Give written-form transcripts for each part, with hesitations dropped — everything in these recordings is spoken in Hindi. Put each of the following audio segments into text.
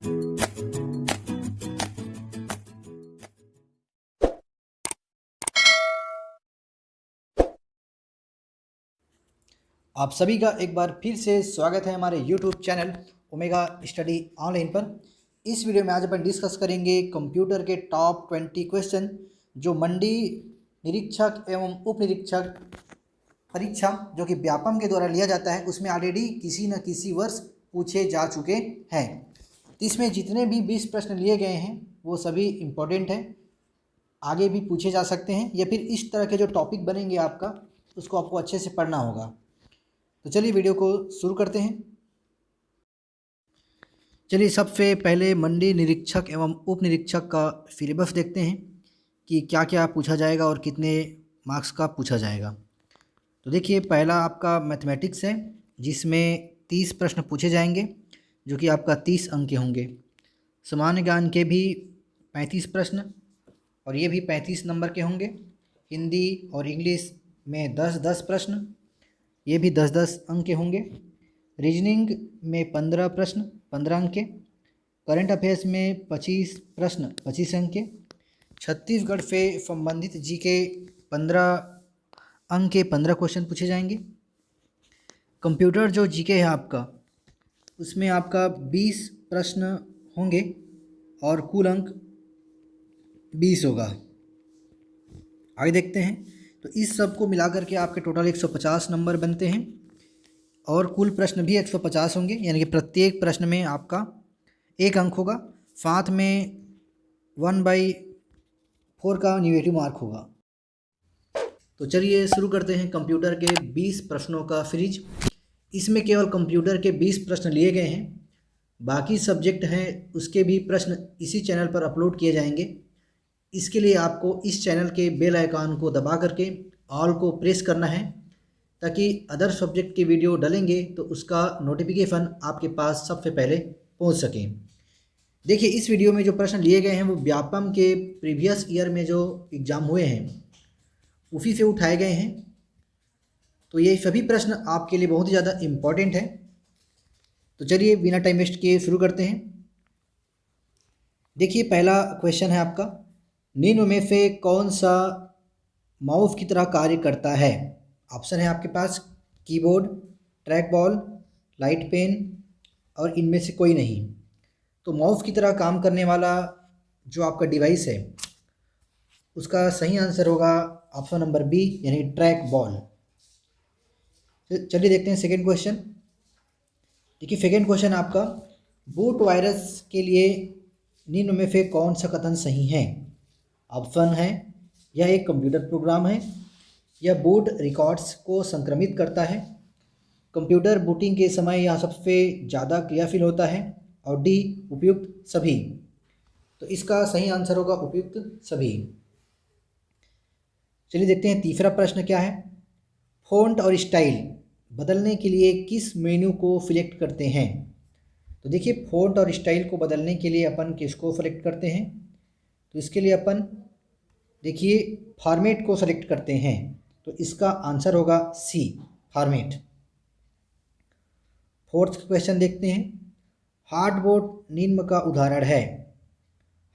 आप सभी का एक बार फिर से स्वागत है हमारे YouTube channel omega study online पर। इस वीडियो में आज अपन डिस्कस करेंगे कंप्यूटर के टॉप 20 क्वेश्चन जो मंडी निरीक्षक एवं उप निरीक्षक परीक्षा जो कि व्यापम के द्वारा लिया जाता है उसमें ऑलरेडी किसी न किसी वर्ष पूछे जा चुके हैं। तो इसमें जितने भी 20 प्रश्न लिए गए हैं वो सभी इम्पोर्टेंट हैं, आगे भी पूछे जा सकते हैं, या फिर इस तरह के जो टॉपिक बनेंगे आपका उसको आपको अच्छे से पढ़ना होगा। तो चलिए वीडियो को शुरू करते हैं। चलिए सबसे पहले मंडी निरीक्षक एवं उप निरीक्षक का सिलेबस देखते हैं कि क्या क्या पूछा जाएगा और कितने मार्क्स का पूछा जाएगा। तो देखिए पहला आपका मैथमेटिक्स है जिसमें 30 प्रश्न पूछे जाएंगे जो कि आपका 30 अंक के होंगे। सामान्य ज्ञान के भी 35 प्रश्न और ये भी 35 नंबर के होंगे। हिंदी और इंग्लिश में 10-10 प्रश्न, ये भी 10-10 अंक के होंगे। रीजनिंग में 15 प्रश्न 15 अंक के। करंट अफेयर्स में 25 प्रश्न 25 अंक के। छत्तीसगढ़ से संबंधित जी के 15 अंक के 15 क्वेश्चन पूछे जाएंगे। कंप्यूटर जो जीके है आपका उसमें आपका 20 प्रश्न होंगे और कुल अंक 20 होगा। आगे देखते हैं। तो इस सब को मिलाकर के आपके टोटल 150 नंबर बनते हैं और कुल प्रश्न भी 150 होंगे, यानी कि प्रत्येक प्रश्न में आपका 1 अंक होगा, साथ में 1/4 का नेगेटिव मार्क होगा। तो चलिए शुरू करते हैं कंप्यूटर के 20 प्रश्नों का सीरीज। इसमें केवल कंप्यूटर के 20 प्रश्न लिए गए हैं, बाकी सब्जेक्ट हैं उसके भी प्रश्न इसी चैनल पर अपलोड किए जाएंगे। इसके लिए आपको इस चैनल के बेल आइकन को दबा करके ऑल को प्रेस करना है ताकि अदर सब्जेक्ट के वीडियो डलेंगे तो उसका नोटिफिकेशन आपके पास सबसे पहले पहुंच सके। देखिए इस वीडियो में जो प्रश्न लिए गए हैं वो व्यापम के प्रीवियस ईयर में जो एग्ज़ाम हुए हैं उसी से उठाए गए हैं। तो ये सभी प्रश्न आपके लिए बहुत ही ज़्यादा इम्पॉर्टेंट है। तो चलिए बिना टाइम वेस्ट किए शुरू करते हैं। देखिए पहला क्वेश्चन है आपका, निम्न में से कौन सा माउस की तरह कार्य करता है? ऑप्शन है आपके पास keyboard, track ball, light pen और इनमें से कोई नहीं। तो माउस की तरह काम करने वाला जो आपका डिवाइस है उसका सही आंसर होगा ऑप्शन नंबर बी यानी ट्रैक बॉल। चलिए देखते हैं सेकेंड क्वेश्चन। देखिए सेकेंड क्वेश्चन आपका, बूट वायरस के लिए निम्न में से कौन सा कथन सही है? ऑप्शन है यह एक कंप्यूटर प्रोग्राम है, यह बूट रिकॉर्ड्स को संक्रमित करता है, कंप्यूटर बूटिंग के समय यह सबसे ज़्यादा क्रियाशील होता है, और डी उपयुक्त सभी। तो इसका सही आंसर होगा उपयुक्त सभी। चलिए देखते हैं तीसरा प्रश्न क्या है। फ़ॉन्ट और स्टाइल बदलने के लिए किस मेन्यू को सिलेक्ट करते हैं? तो देखिए फ़ॉन्ट और स्टाइल को बदलने के लिए अपन किसको सेलेक्ट करते हैं? तो इसके लिए अपन देखिए फॉर्मेट को सेलेक्ट करते हैं। तो इसका आंसर होगा सी फॉर्मेट। फोर्थ क्वेश्चन देखते हैं। हार्डबोर्ड निम्न का उदाहरण है।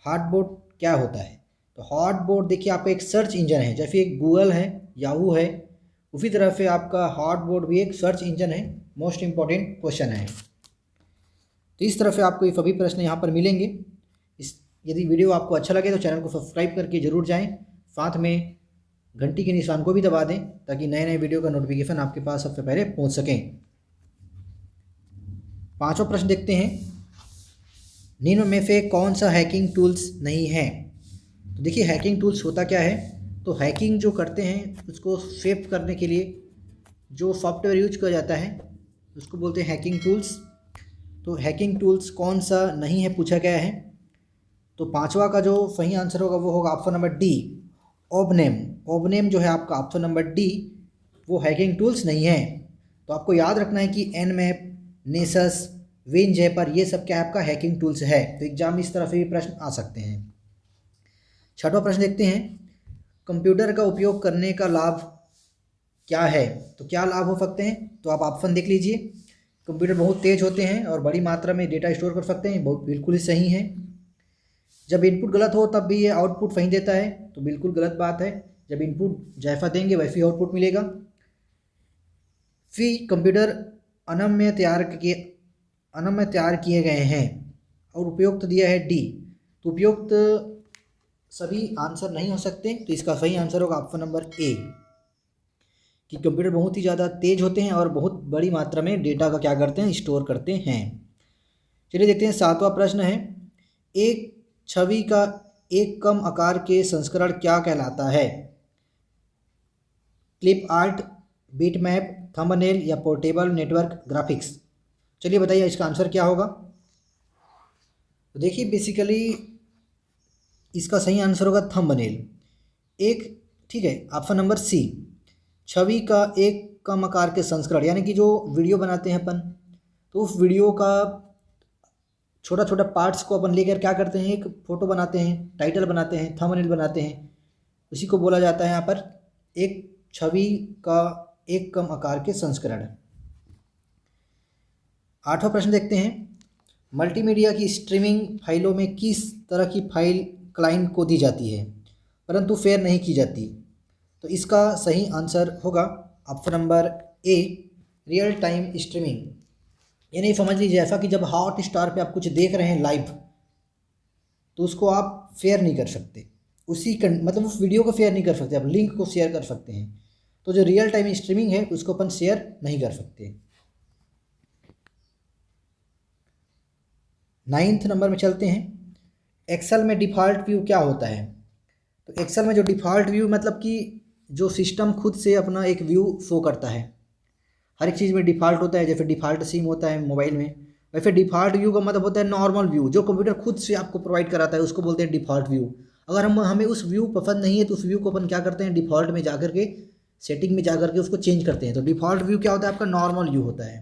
हार्डबोर्ड क्या होता है? तो हार्डबोर्ड देखिए आपका एक सर्च इंजन है, जैसे एक गूगल है, याहू है, उसी तरह से आपका हार्डबोर्ड भी एक सर्च इंजन है। मोस्ट इंपॉर्टेंट क्वेश्चन है। तो इस तरह से आपको ये सभी प्रश्न यहाँ पर मिलेंगे। यदि वीडियो आपको अच्छा लगे तो चैनल को सब्सक्राइब करके ज़रूर जाएं, साथ में घंटी के निशान को भी दबा दें ताकि नए नए वीडियो का नोटिफिकेशन आपके पास सबसे पहले पहुंच सकें। पांचवा प्रश्न देखते हैं। निम्न में से कौन सा हैकिंग टूल्स नहीं है? तो देखिए हैकिंग टूल्स होता क्या है? तो हैकिंग जो करते हैं उसको सेव करने के लिए जो सॉफ्टवेयर यूज किया जाता है उसको बोलते हैं हैकिंग टूल्स। तो हैकिंग टूल्स कौन सा नहीं है पूछा गया है। तो पांचवा का जो सही आंसर होगा वो होगा ऑप्शन नंबर डी ओबनेम। ओबनेम जो है आपका ऑप्शन नंबर डी वो हैकिंग टूल्स नहीं है। तो आपको याद रखना है कि एनमैप, नेसस, विनजेपर ये सब क्या है आपका हैकिंग टूल्स है। तो एग्जाम में इस तरह से भी प्रश्न आ सकते हैं। छठवां प्रश्न देखते हैं। कंप्यूटर का उपयोग करने का लाभ क्या है? तो क्या लाभ हो सकते हैं? तो आप ऑप्शन देख लीजिए। कंप्यूटर बहुत तेज़ होते हैं और बड़ी मात्रा में डेटा स्टोर कर सकते हैं, बहुत बिल्कुल ही सही है। जब इनपुट गलत हो तब भी ये आउटपुट सही देता है, तो बिल्कुल गलत बात है। जब इनपुट जैसा देंगे वैसे ही आउटपुट मिलेगा। कंप्यूटर अनम्य तैयार किए गए हैं और उपयुक्त दिया है डी। तो उपयुक्त सभी आंसर नहीं हो सकते, तो इसका सही आंसर होगा ऑप्शन नंबर ए कि कंप्यूटर बहुत ही ज़्यादा तेज़ होते हैं और बहुत बड़ी मात्रा में डेटा का क्या करते हैं, स्टोर करते हैं। चलिए देखते हैं 7वां प्रश्न है, एक छवि का एक कम आकार के संस्करण क्या कहलाता है? Clip art, bit map, thumbnail या पोर्टेबल नेटवर्क ग्राफिक्स। चलिए बताइए इसका आंसर क्या होगा। तो देखिए बेसिकली इसका सही आंसर होगा थंबनेल। ठीक है, ऑप्शन नंबर सी, छवि का एक कम आकार के संस्करण, यानी कि जो वीडियो बनाते हैं अपन, तो उस वीडियो का छोटा छोटा पार्ट्स को अपन लेकर क्या करते हैं, एक फ़ोटो बनाते हैं, टाइटल बनाते हैं, थंबनेल बनाते हैं। उसी को बोला जाता है यहाँ पर एक छवि का एक कम आकार के संस्करण। 8वां प्रश्न देखते हैं, मल्टीमीडिया की स्ट्रीमिंग फाइलों में किस तरह की फाइल क्लाइंट को दी जाती है परंतु शेयर नहीं की जाती? तो इसका सही आंसर होगा option number A, real time streaming. यानी समझ लीजिए ऐसा कि जब हॉट स्टार पे आप कुछ देख रहे हैं लाइव, तो उसको आप शेयर नहीं कर सकते, मतलब उस वीडियो को शेयर नहीं कर सकते, आप लिंक को शेयर कर सकते हैं। तो जो रियल टाइम स्ट्रीमिंग है उसको अपन शेयर नहीं कर सकते। 9th नंबर में चलते हैं, एक्सेल में डिफ़ॉल्ट व्यू क्या होता है? तो एक्सेल में जो डिफ़ॉल्ट व्यू मतलब कि जो सिस्टम खुद से अपना एक व्यू शो करता है, हर एक चीज़ में डिफ़ॉल्ट होता है। जैसे डिफ़ॉल्ट सिम होता है मोबाइल में, वैसे डिफ़ॉल्ट व्यू का मतलब होता है नॉर्मल व्यू, जो कंप्यूटर खुद से आपको प्रोवाइड कराता है उसको बोलते हैं डिफ़ॉल्ट व्यू। अगर हमें उस व्यू पसंद नहीं है तो उस व्यू को अपन क्या करते हैं, डिफ़ॉल्ट में जाकर के सेटिंग में जाकर के उसको चेंज करते हैं। तो डिफ़ॉल्ट व्यू क्या होता है, आपका नॉर्मल व्यू होता है।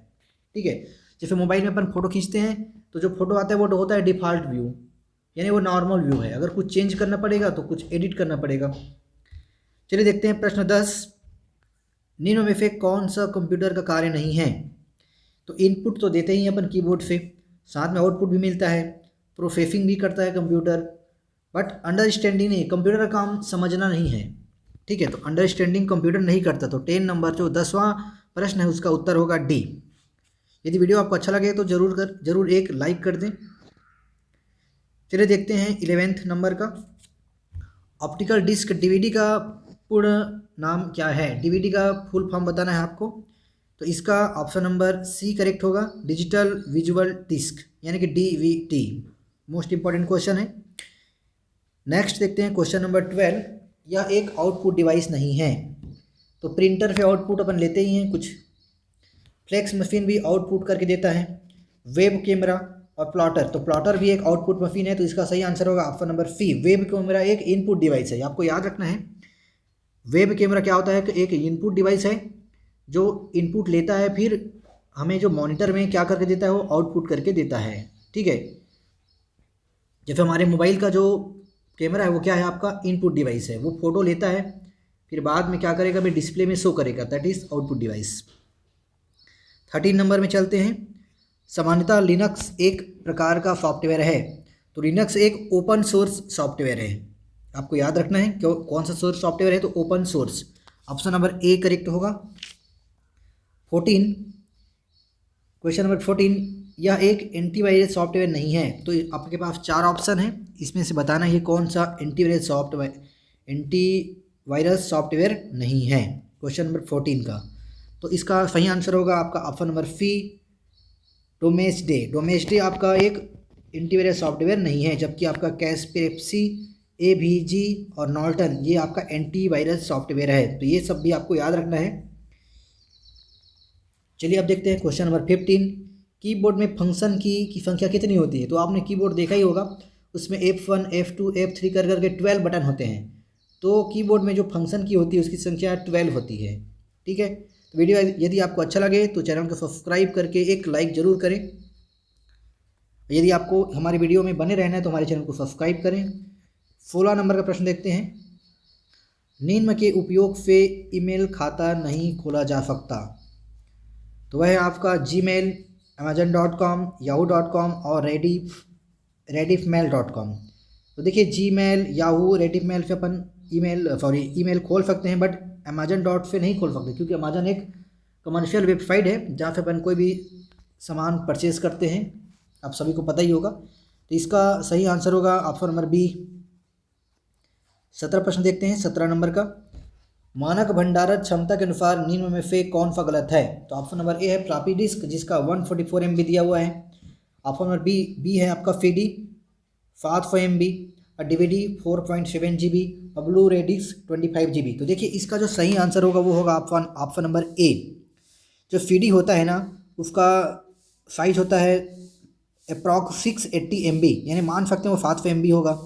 ठीक है, जैसे मोबाइल में अपन फ़ोटो खींचते हैं तो जो फोटो आता है वो होता है डिफ़ॉल्ट व्यू, यानी वो नॉर्मल व्यू है। अगर कुछ चेंज करना पड़ेगा तो कुछ एडिट करना पड़ेगा। चलिए देखते हैं प्रश्न 10, निम्न में से कौन सा कंप्यूटर का कार्य नहीं है? तो इनपुट तो देते ही हैं अपन कीबोर्ड से, साथ में आउटपुट भी मिलता है, प्रोसेसिंग भी करता है कंप्यूटर, बट अंडरस्टैंडिंग नहीं, कंप्यूटर का काम समझना नहीं है। ठीक है, तो अंडरस्टैंडिंग कंप्यूटर नहीं करता। तो 10 नंबर जो 10वां प्रश्न है उसका उत्तर होगा डी। यदि वीडियो आपको अच्छा लगे तो जरूर एक लाइक कर दें। चलिए देखते हैं 11th नंबर का, ऑप्टिकल डिस्क डीवीडी का पूर्ण नाम क्या है? डीवीडी का फुल फॉर्म बताना है आपको। तो इसका ऑप्शन नंबर सी करेक्ट होगा, डिजिटल विजुअल डिस्क, यानी कि डीवीडी। मोस्ट इंपॉर्टेंट क्वेश्चन है। नेक्स्ट देखते हैं क्वेश्चन नंबर 12, यह एक आउटपुट डिवाइस नहीं है। तो प्रिंटर से आउटपुट अपन लेते ही हैं कुछ, फ्लेक्स मशीन भी आउटपुट करके देता है, वेब कैमरा और प्लॉटर। तो प्लॉटर भी एक आउटपुट मशीन है, तो इसका सही आंसर होगा option number C, web camera एक इनपुट डिवाइस है। आपको याद रखना है वेब कैमरा क्या होता है कि एक इनपुट डिवाइस है जो इनपुट लेता है, फिर हमें जो मॉनिटर में क्या करके देता है वो आउटपुट करके देता है। ठीक है, जैसे हमारे मोबाइल का जो कैमरा है वो क्या है, आपका इनपुट डिवाइस है, वो फोटो लेता है फिर बाद में क्या करेगा, हमें डिस्प्ले में शो करेगा, that is output device. 13 number में चलते हैं, सामान्यतः लिनक्स एक प्रकार का सॉफ्टवेयर है। तो लिनक्स एक ओपन सोर्स सॉफ्टवेयर है, आपको याद रखना है क्यों कौन सा सोर्स सॉफ्टवेयर है, तो open source. Option number A correct होगा। 14, क्वेश्चन नंबर 14, यह एक एंटीवायरस सॉफ्टवेयर नहीं है। तो आपके पास 4 ऑप्शन है, इसमें से बताना ये कौन सा एंटीवायरस सॉफ्टवेयर नहीं है क्वेश्चन नंबर 14 का। तो इसका सही आंसर होगा आपका ऑप्शन नंबर सी, डोमेस्डे। डोमेस्डे आपका एक एंटीवायरस सॉफ्टवेयर नहीं है, जबकि आपका कैस्पेरेप्सी, एवीजी और नॉर्टन ये आपका एंटीवायरस सॉफ्टवेयर है। तो ये सब भी आपको याद रखना है। चलिए अब देखते हैं क्वेश्चन नंबर 15, कीबोर्ड में फंक्शन की संख्या कितनी होती है? तो आपने कीबोर्ड देखा ही होगा, उसमें F1, F2, F3 कर करके 12 बटन होते हैं। तो कीबोर्ड में जो फंक्शन की होती है उसकी संख्या 12 होती है। ठीक है, तो वीडियो यदि आपको अच्छा लगे तो चैनल को सब्सक्राइब करके एक लाइक ज़रूर करें। यदि आपको हमारी वीडियो में बने रहना है तो हमारे चैनल को सब्सक्राइब करें। 16 नंबर का प्रश्न देखते हैं, निम्न के उपयोग से ईमेल खाता नहीं खोला जा सकता। तो वह है आपका जीमेल, amazon.com, yahoo.com और rediffmail.com। तो देखिए जीमेल, याहू, रेडिफमेल से अपन ईमेल खोल सकते हैं, बट अमेजन डॉट से नहीं खोल सकते, क्योंकि अमेजन एक कमर्शियल वेबसाइट है जहाँ से अपन कोई भी सामान परचेज करते हैं, आप सभी को पता ही होगा। तो इसका सही आंसर होगा ऑप्शन नंबर बी। 17 प्रश्न देखते हैं। 17 नंबर का, मानक भंडारण क्षमता के अनुसार निम्न में से कौन सा गलत है? तो ऑप्शन नंबर ए है फ्लॉपी डिस्क, जिसका 144 MB दिया हुआ है। ऑप्शन नंबर बी है आपका CD 700 MB, और DVD 4.7 GB, और ब्लू रे डिस्क 25 GB। तो देखिए इसका जो सही आंसर होगा वो होगा ऑप्शन नंबर ए। जो CD होता है ना, उसका साइज होता है अप्रॉक्स 680 MB, यानी मान सकते हैं वो 700 MB होगा।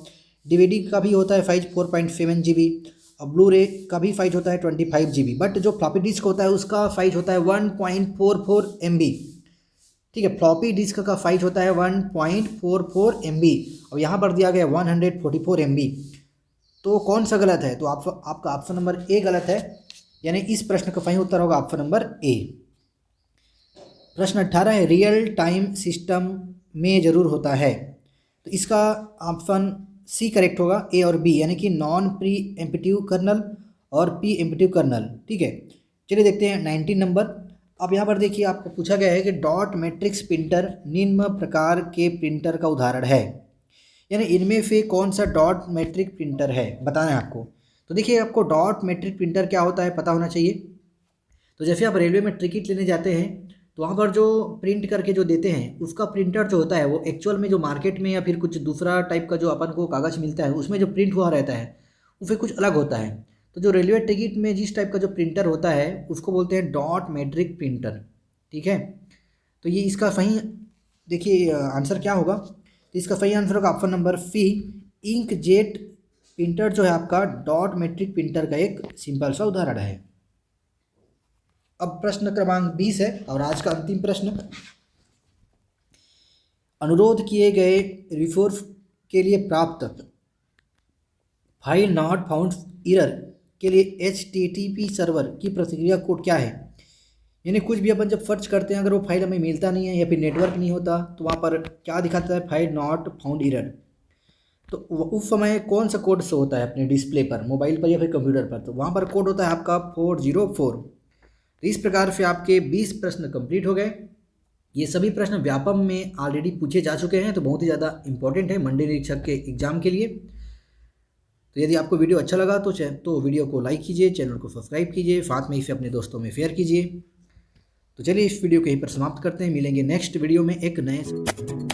DVD का भी होता है साइज 4.7 GB, और ब्लू रे का भी साइज होता है 25 GB। बट जो फ्लॉपी डिस्क होता है उसका साइज होता है 1.44 MB। ठीक है, फ्लॉपी डिस्क का साइज होता है 1.44 MB, और यहाँ पर दिया गया 144 MB। तो कौन सा गलत है? तो आपका ऑप्शन नंबर ए गलत है, यानी इस प्रश्न का सही उत्तर होगा ऑप्शन नंबर ए। प्रश्न 18 है, रियल टाइम सिस्टम में जरूर होता है। तो इसका ऑप्शन सी करेक्ट होगा, ए और बी, यानी कि नॉन प्री एम्पिटिव कर्नल और प्री एम्पिटिव कर्नल। ठीक है, चलिए देखते हैं 19 नंबर। अब यहाँ पर देखिए आपको पूछा गया है कि डॉट मैट्रिक्स प्रिंटर निम्न प्रकार के प्रिंटर का उदाहरण है, यानी इनमें से कौन सा डॉट मैट्रिक प्रिंटर है, बताना है आपको। तो देखिए आपको डॉट मैट्रिक प्रिंटर क्या होता है पता होना चाहिए। तो जैसे आप रेलवे में टिकट लेने जाते हैं तो वहाँ पर जो प्रिंट करके जो देते हैं उसका प्रिंटर जो होता है वो एक्चुअल में जो मार्केट में या फिर कुछ दूसरा टाइप का जो अपन को कागज़ मिलता है उसमें जो प्रिंट हुआ रहता है वो फिर कुछ अलग होता है। तो जो रेलवे टिकट में जिस टाइप का जो प्रिंटर होता है उसको बोलते हैं डॉट मैट्रिक प्रिंटर। ठीक है, तो ये इसका सही देखिए आंसर क्या होगा। तो इसका सही आंसर होगा option number C, ink jet printer जो है आपका डॉट मैट्रिक प्रिंटर का एक सिंपल सा उदाहरण है। अब प्रश्न क्रमांक 20 है और आज का अंतिम प्रश्न, अनुरोध किए गए रिसोर्स के लिए प्राप्त फाइल नॉट फाउंड एरर के लिए HTTP सर्वर की प्रतिक्रिया कोड क्या है? यानी कुछ भी अपन जब सर्च करते हैं अगर वो फाइल हमें मिलता नहीं है या फिर नेटवर्क नहीं होता तो वहाँ पर क्या दिखाता है? File not found error. तो उस समय कौन सा कोड शो होता है अपने डिस्प्ले पर, मोबाइल पर या फिर कंप्यूटर पर? तो वहाँ पर कोड होता है आपका 404। तो इस प्रकार से आपके 20 प्रश्न कंप्लीट हो गए। ये सभी प्रश्न व्यापम में ऑलरेडी पूछे जा चुके हैं, तो बहुत ही ज़्यादा इंपॉर्टेंट है मंडी निरीक्षक के एग्जाम के लिए। तो यदि आपको वीडियो अच्छा लगा तो वीडियो को लाइक कीजिए, चैनल को सब्सक्राइब कीजिए, साथ में इसे अपने दोस्तों में शेयर कीजिए। तो चलिए इस वीडियो को यहीं पर समाप्त करते हैं, मिलेंगे नेक्स्ट वीडियो में एक नए